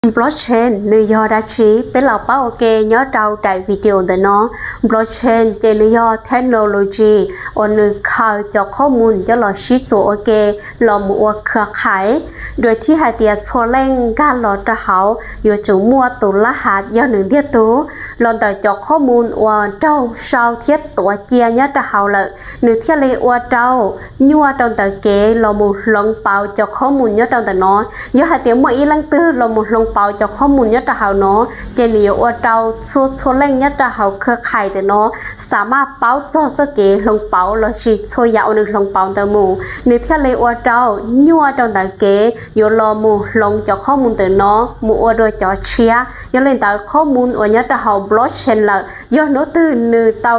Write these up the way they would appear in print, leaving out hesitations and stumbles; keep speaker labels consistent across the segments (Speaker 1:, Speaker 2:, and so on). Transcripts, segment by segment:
Speaker 1: Blockchain New York đã chỉ bên lào bao ok nhớ đầu tại video đó nó blockchain trên New York technology ở nơi khởi choข้อมูลcho lò ship số ok lò mua เครือข่ายโดยที่หาเตียโซเล่งการลอตะเฮาอยู่จุมัวตุรหัสย่อหนึ่งเดียตูลอนแต่จอกข้อมูลว่าเจ้าชาวเทียตัวเจียญะตะเฮาละหนึ่งเทียเลยว่าเจ้าญัวตอนแต่เกลอมูลงเปาจอกข้อมูลญะตอนแต่น้อยย่อหาเตียเมื่ออีลังตื้อลอมูลงเปาจอกข้อมูลญะตะเฮาเนาะเจนี่ว่าเจ้าโซเล่งญะตะเฮาเครือข่ายแต่เนาะสามารถเป้าจอเกลงเปาลอชิโซยาวหนึ่งลงเปาแต่หมู่หนึ่งเทียเลยว่าเจ้าญัวตอนแต่เกอยู่รอมูลงจากข้อมูลแต่เนาะมูอโดยจอเชียยังเล่นแต่ข้อมูลอันนี้แต่เฮาบล็อกเชนละย้อนโน้ตนือเตา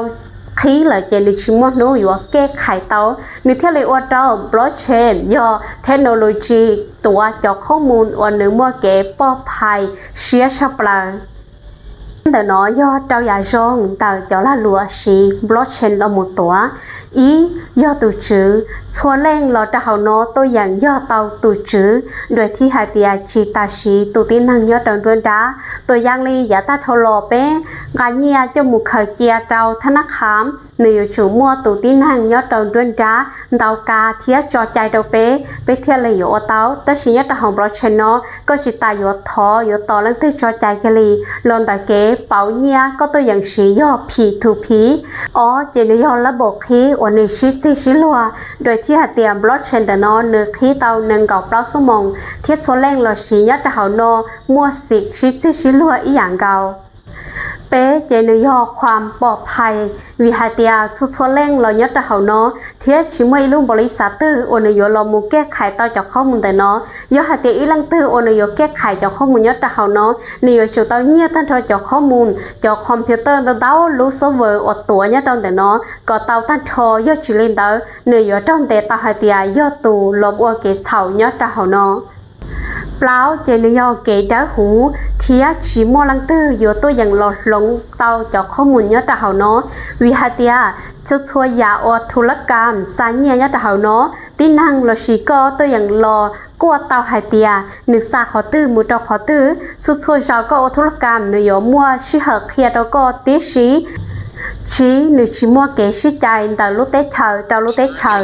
Speaker 1: ขี้ละเจนิชิมโนอยู่แก้ไขเตานึกเท่าเลยว่าเตาบล็อกเชนย่อเทคโนโลยีตัวจากข้อมูลอันนึงมั่วแก่ปลอดภัยเชียชับลาแต่น้อยยอดเจ้าใหญ่จงแต่เจ้าละลัวชีบล็อกเชนเราหมดตัวอียอดตัวจื้อชัวเล่งเราจะเอาโน้ตัวอย่างยอดเตาตัวจื้อโดยที่หายเตียชีตาชีตัวที่นั่งยอดดังด้วยด้าตัวอย่างนี้อย่าตาทลอเป้การเงียจมูกเคยเจียเจ้าธนาคารในอยู่ชูมัวตัวที่นั่งยอดดังด้วยด้าเตากาเทียจอใจเตาเป้ไปเทียเลยอยู่เตาแต่ชียอดของบล็อกเชนเนาะก็จิตายอยู่ท้ออยู่ต่อหลังที่จอใจกันเลยลอนตาเก๋เป๋าเนียก็ตัวอย่างชีย่อ P2P อ๋อเจนย่อระบบคีวันนี้ชิลัวโดยที่หาเตรียมบล็อกเชนแต่นอเนื้อคีเตาหนึ่งกับเปล่าสมองเทียบโซแรงหลอชียัดเฮาโนมัวสิกชิลัวอีอย่างเก่าเป๊เจนย่อความปลอดภัยวิหาเตียสุดโซเล่งเรายัดเฮาเนาะเทียชิมวยลุงบริษัทตื้อโอนโยลอมูแก้ไขต่อจากข้อมูลแต่เนาะยอหาเตียอีลังตื้อโอนโยแก้ไขจากข้อมูลยัดเฮาเนาะนี่อยู่ชูเตาเงียตั้งทอจากข้อมูลจากคอมพิวเตอร์เตาลูเซิร์ฟเวอร์อดตัวยัดแต่เนาะก็เตาตั้งทอยอชิลินเตอเนื้อยอตั้งแต่ตาหาเตียยอตูลบอเกเฉายัดเฮาเนาะเปล่าเจนยอเกดาหูเทียชิมอลังตื้ออยู่ตัวอย่างหลอดลงเตาจากข้อมูลยอดเฮาเนาะวิหาเตียช่วยยาอธุรกรรมสายเนียยอดเฮาเนาะที่นั่งลอชิก็ตัวอย่างรอกวดเตาหายเตียนึกซาขอตื้อมือตอขอตื้อช่วยยาก็อธุรกรรมเนยมัวชิเหเคลียแล้วก็ติชีชีนึกชิมัวเกชิใจแต่ลูกเตเชอเจ้าลูกเตเชอ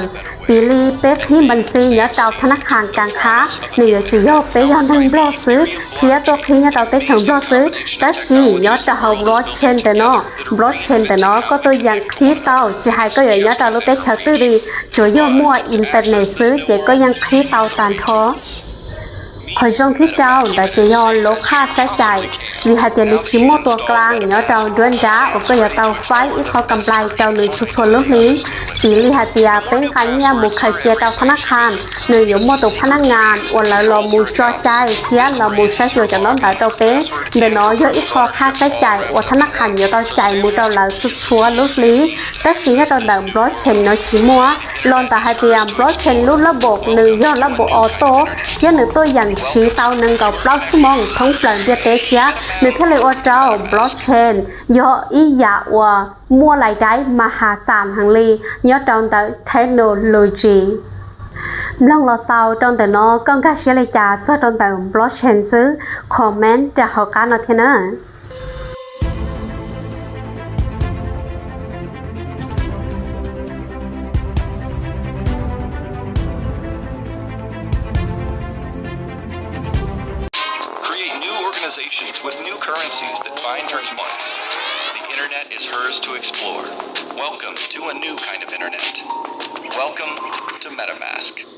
Speaker 1: ปีลีเป๊กที่บัญชีเนื้อเจ้าธนาคารการค้าเนื้อจุยอเป๊ยอนั่งบล็อกซื้อเทียตัวขี้เนื้อเจ้าเตเชอบล็อกซื้อแต่ชียอดจะเอาบล็อกเชนแต่เนาะบล็อกเชนแต่เนาะก็ตัวอย่างขี้เต้าจะให้ก็อย่างเนื้อเจ้าลูกเตเชอตื้อดีจุยอมั่วอินเทอร์เน็ตซื้อเจ๊ก็ยังขี้เต้าตานท้อคอยช่องที่เจ้าแต่จะยอมลดค่าใช้จ่ายวิหาเตียนชิโมตัวกลางเนาะเจ้าด้วยจ้าก็อย่าเตาไฟอีกเขากำไรเจ้าหนึ่งชุดชนลูกนี้ปีวิหาเตียเป็นการเงียบุกไข่เจียเจ้าพนักงานหนึ่งอยู่โมตัวพนักงานวันละเรามูจอใจเทียนเรามูใช้เกี่ยวกับน้องแต่เจ้าเป็นเดี๋ยวน้อยเยอะอีกพอค่าใช้จ่ายวันธนาคารเยอะเจ้าจ่ายมูเจ้าเราชุดชัวลูกนี้แต่สิ่งที่เราดังบล็อกเชนเนาะชิมัวลอนแต่หาเตียบล็อกเชนรุ่นระบบหนึ่งย่อระบบออโต้เทียนหนึ่งตัวอย่างชีเตาหนึ่งกับเปล่าสมองทั้งเปล่าเดียเตเชียหนึ่งแค่เลยว่าเจ้าบล็อกเชนย่ออียาว่ามัวรายได้มหาศาลหังลีย่อตอนแต่เทคโนโลยีลองรอเศร้าตอนแต่นอก็กาเชียเลยจ้าจะตอนแต่บล็อกเชนซื้อคอมเมนต์จะหาการเอาเทนะ
Speaker 2: Organizations with new currencies that bind her once. The internet is hers to explore. Welcome to a new kind of internet. Welcome to MetaMask.